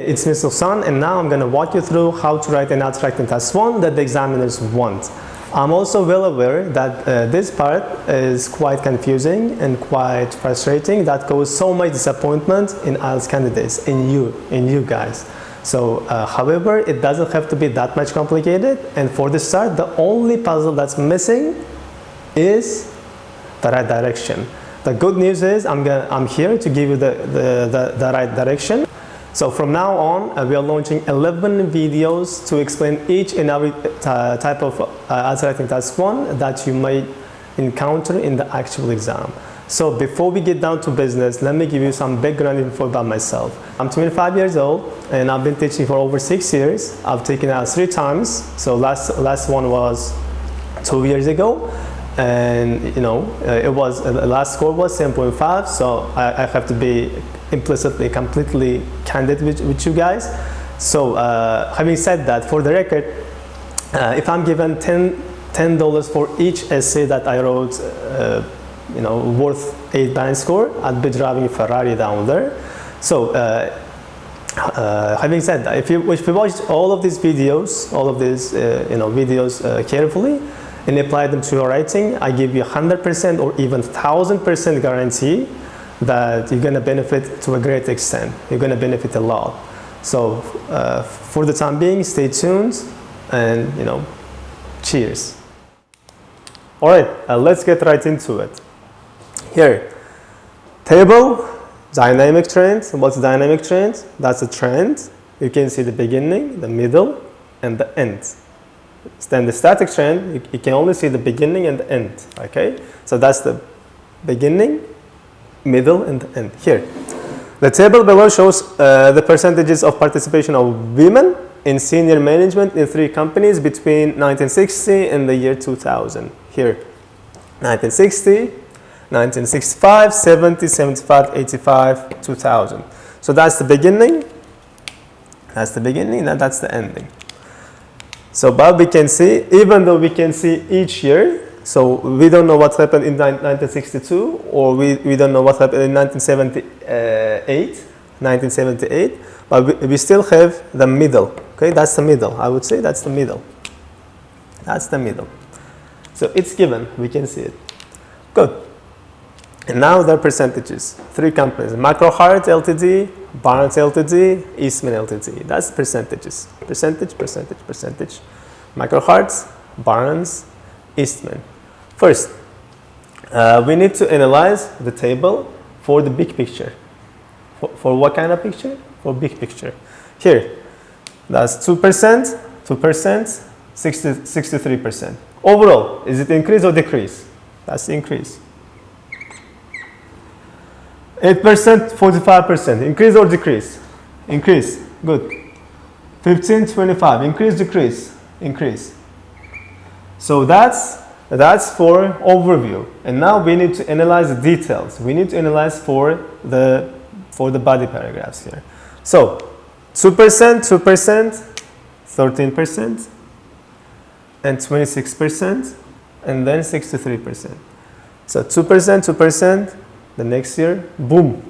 It's Mr. Husan, and now I'm going to walk you through how to write an IELTS Writing Task 1 that the examiners want. I'm also well aware that this part is quite confusing and quite frustrating. That causes so much disappointment in IELTS candidates, in you guys. So, however, it doesn't have to be that much complicated. And for the start, the only puzzle that's missing is the right direction. The good news is I'm here to give you the right direction. So from now on, we are launching 11 videos to explain each and every type of IELTS Writing Task 1 that you may encounter in the actual exam. So before we get down to business, let me give you some background info about myself. I'm 25 years old and I've been teaching for over 6 years. I've taken IELTS 3 times. So last one was 2 years ago. And it was the last score was 7.5, so I have to be implicitly completely candid with you guys. So having said that, for the record, if I'm given $10 for each essay that I wrote, worth 8 band score, I'd be driving a Ferrari down there. So having said that, if you watch all of these videos, carefully, and apply them to your writing, I give you 100% or even 1000% guarantee that you're going to benefit to a great extent. You're going to benefit a lot. So for the time being, stay tuned and cheers. All right, let's get right into it. Here, table, dynamic trend. What's dynamic trend? That's a trend. You can see the beginning, the middle, and the end. Then the static trend, you can only see the beginning and the end, okay? So that's the beginning, middle, and the end. Here, the table below shows the percentages of participation of women in senior management in 3 companies between 1960 and the year 2000. Here, 1960, 1965, 70, 75, 85, 2000. So that's the beginning, and that's the ending. So, but we can see, even though we can see each year, so we don't know what happened in 1962, or we don't know what happened in 1978, but we still have the middle, okay? That's the middle, I would say that's the middle. That's the middle. So it's given, we can see it. Good. And now the percentages. 3 companies, Macro-Hart Ltd, Barnes Ltd, Eastman Ltd. That's percentages. Percentage. Macro-Hart, Barnes, Eastman. First, we need to analyze the table for the big picture. For what kind of picture? For big picture. Here, that's 2%, 63%. Overall, is it increase or decrease? That's the increase. 8%, 45%. Increase or decrease? Increase. Good. 15, 25. Increase, decrease? Increase. So that's for overview. And now we need to analyze the details. We need to analyze for the body paragraphs here. So 2%, 13%, and 26%, and then 63%. So 2%. The next year, boom,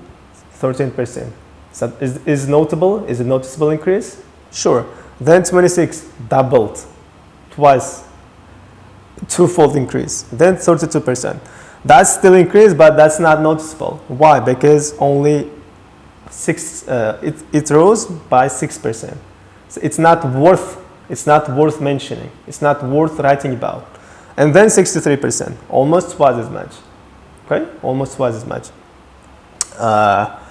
13%. So is notable? Is a noticeable increase? Sure. Then 26 doubled, twice, twofold increase. Then 32%. That's still increase, but that's not noticeable. Why? Because only it rose by 6%. So it's not worth mentioning. It's not worth writing about. And then 63%, almost twice as much. Okay, almost twice as much. 8%,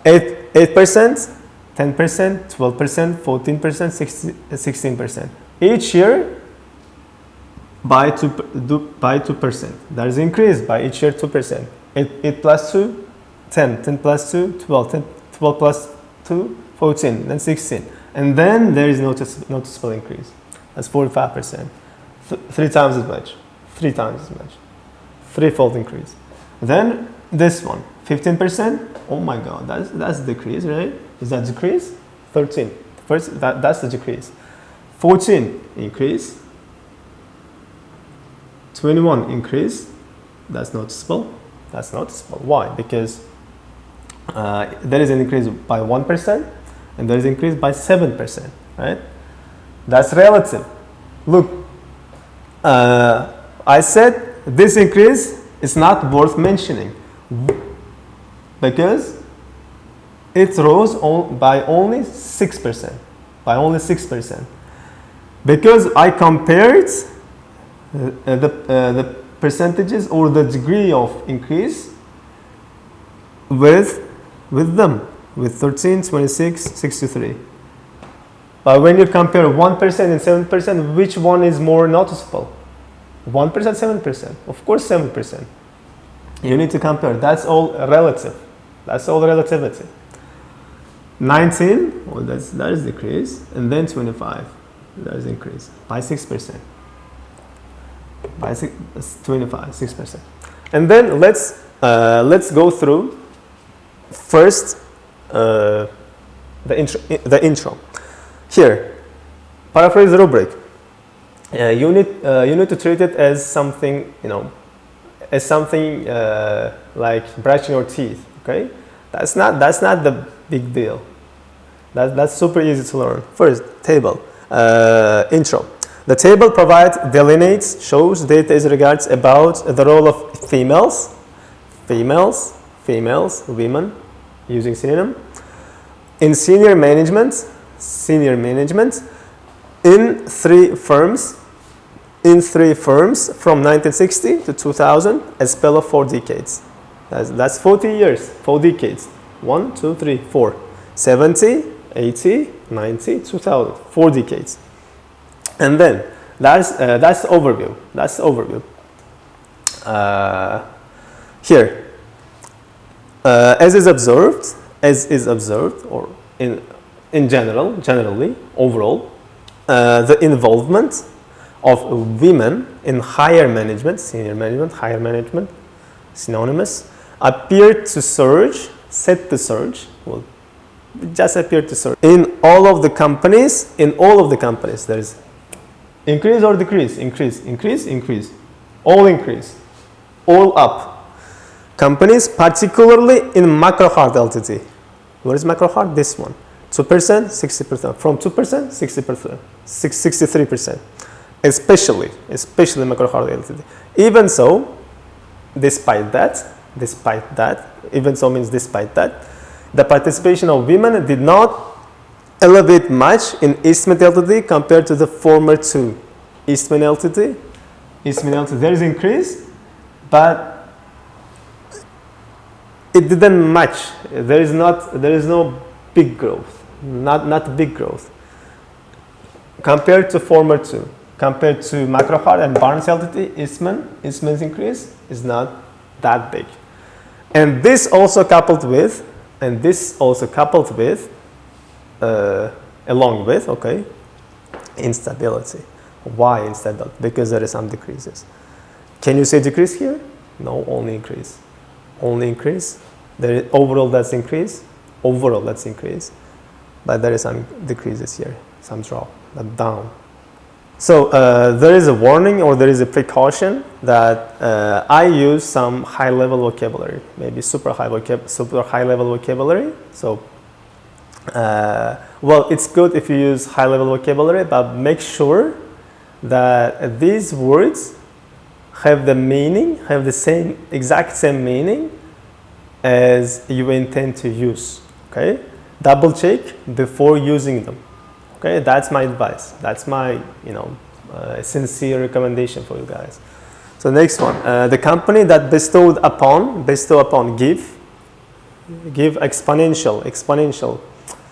10%, 12%, 14%, 16%. Each year by 2%. There is increase by each year 2%. 8 plus 2, 10. 10 plus 2, 12. 12 plus 2, 14. Then 16. And then there is noticeable increase. That's 45%. 3 times as much. 3 times as much. Threefold increase. Then this one, 15%. Oh my God, that's decrease, right? Is that decrease? 13. First, that's the decrease. 14 increase. 21 increase. That's noticeable. Why? Because there is an increase by 1%, and there is increase by 7%, right? That's relative. Look, I said this increase is not worth mentioning because it rose by only 6%, because I compared the percentages or the degree of increase with them, with 13, 26, 63. But when you compare 1% and 7%, which one is more noticeable? 1%, 7%. Of course, 7%. You need to compare. That's all relative. That's all relativity. 19, well, that is decrease, and then 25, that is increase by 6%. By 6%. And then let's go through first the intro. Here, paraphrase rubric. You need to treat it as something, like brushing your teeth. Okay, that's not the big deal. That's super easy to learn. First, table. Intro. The table delineates, shows data as regards about the role of females, women, using synonym, in senior management, in three firms from 1960 to 2000, a spell of 4 decades. That's 40 years, 4 decades. 1, 2, 3, 4. 70, 80, 90, 2000, 4 decades. And then that's the overview. Here, as is observed, or in generally, overall, the involvement of women in higher management, senior management, higher management, synonymous, appeared to surge, just appeared to surge. In all of the companies, there is increase or decrease, increase, all up. Companies, particularly in MacroHeart Ltd. What is MacroHeart? This one. 2%, 60%. From 2%, 60%, 63%. Especially MacroHeart Ltd. Even so, despite that, even so means despite that, the participation of women did not elevate much in Eastman Ltd. Compared to the former two. Eastman Ltd. There is increase, but it didn't match. There is no big growth, not big growth. Compared to former two, compared to MacroHeart and Barnes Ltd. Eastman's increase is not that big. And this also coupled with, along with, instability. Why instability? Because there is some decreases. Can you say decrease here? No, only increase. Overall that's increase. But there is some decreases here, some drop, but down. So there is a warning, or there is a precaution that I use some high-level vocabulary, maybe super high-level vocabulary. So, well, it's good if you use high-level vocabulary, but make sure that these words have the exact same meaning as you intend to use. Okay, double check before using them. Okay, that's my advice. That's my, sincere recommendation for you guys. So next one, the company that bestow upon, give exponential,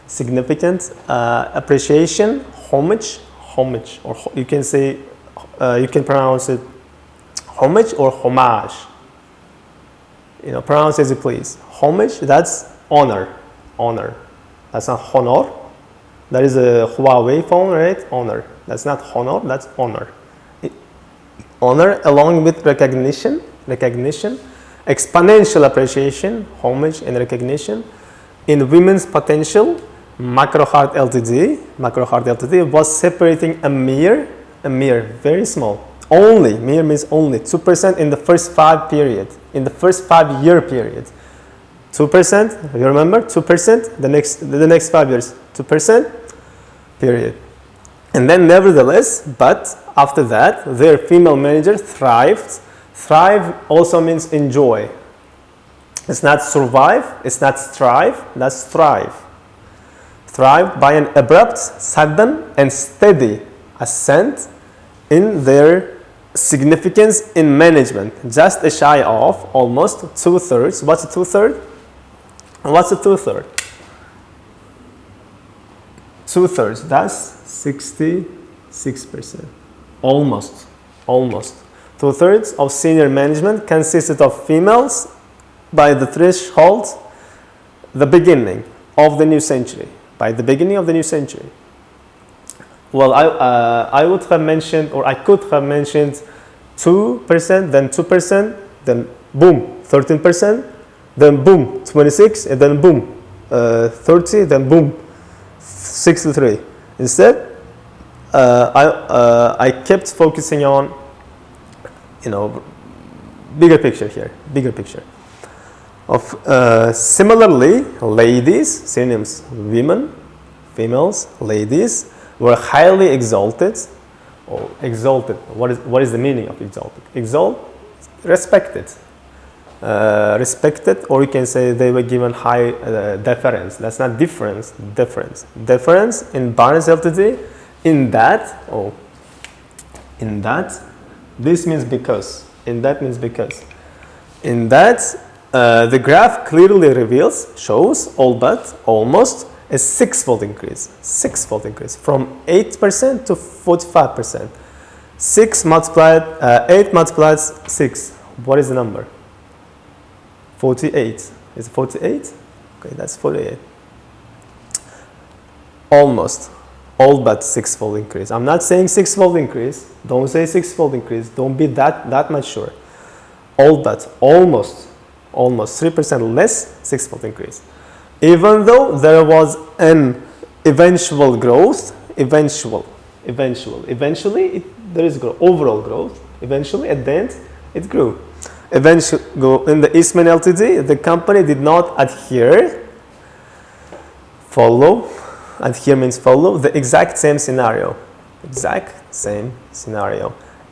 significant, appreciation, homage, or you can say, you can pronounce it homage or homage. Pronounce as you please. Homage, that's honor. That's not honor. That is a Huawei phone, right? Honor. That's not honor, that's honor. Honor along with recognition, exponential appreciation, homage and recognition. In women's potential, MacroHeart Ltd. Was separating a mere, very small. Mere means only 2% in the first 5 year period. 2%, you remember? 2%, the next 5 years, 2%, period. And then nevertheless, but after that, their female manager thrived. Thrive also means enjoy. It's not survive, it's not strive, that's thrive. Thrive by an abrupt, sudden, and steady ascent in their significance in management, just a shy of almost 2/3. What's a 2/3? What's a 2/3? 2/3, that's 66%. Almost. 2/3 of senior management consisted of females by the threshold, the beginning of the new century. By the beginning of the new century. Well, I would have mentioned, or I could have mentioned 2%, then 2%, then boom, 13%, then boom, 26, and then boom, 30, then boom, 63. Instead, I kept focusing on, bigger picture here, bigger picture. Similarly, ladies, synonyms, women, females, ladies, were highly exalted, or exalted. What is the meaning of exalted? Exalt, respected. Respected, or you can say they were given high deference. That's not difference, deference. Deference in Barnes Ltd. In that, this means because. In that means because. In that, the graph clearly reveals, shows, all but, almost, a six-fold increase. Six-fold increase from 8% to 45%. 8 multiplied 6. What is the number? 48. Is it 48? Okay, that's 48. Almost. All but six-fold increase. I'm not saying six-fold increase. Don't say six-fold increase. Don't be that much sure. All but, almost 3% less, six-fold increase. Even though there was an eventual growth, eventually there is growth, overall growth. Eventually, at the end, it grew. Eventually, in the Eastman Ltd., the company did not adhere means follow, the exact same scenario.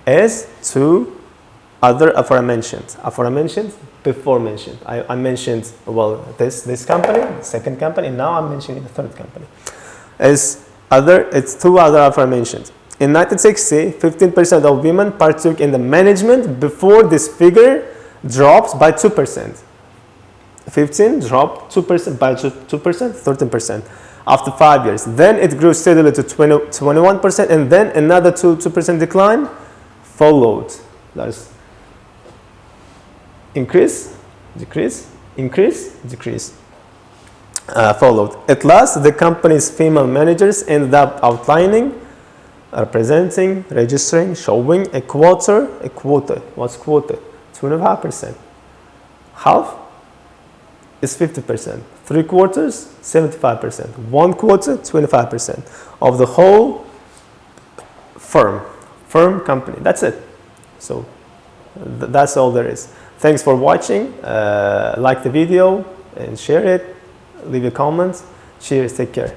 As to other aforementioned. Before mentioned. I mentioned, well, this company, second company, now I'm mentioning the third company. It's two other aforementioned. In 1960, 15% of women partook in the management. Before this figure dropped by 2%. 15 dropped 2% by 2%, 13%. After 5 years. Then it grew steadily to 21%, and then another 2% decline followed. That's increase, decrease, increase, decrease. Followed. At last, the company's female managers ended up outlining, representing, registering, showing a quota. What's quota? 2.5%. Half is 50%. 3/4, 75%. 1/4, 25% of the whole firm company. That's it. So that's all there is. Thanks for watching. Like the video and share it. Leave a comment. Cheers. Take care.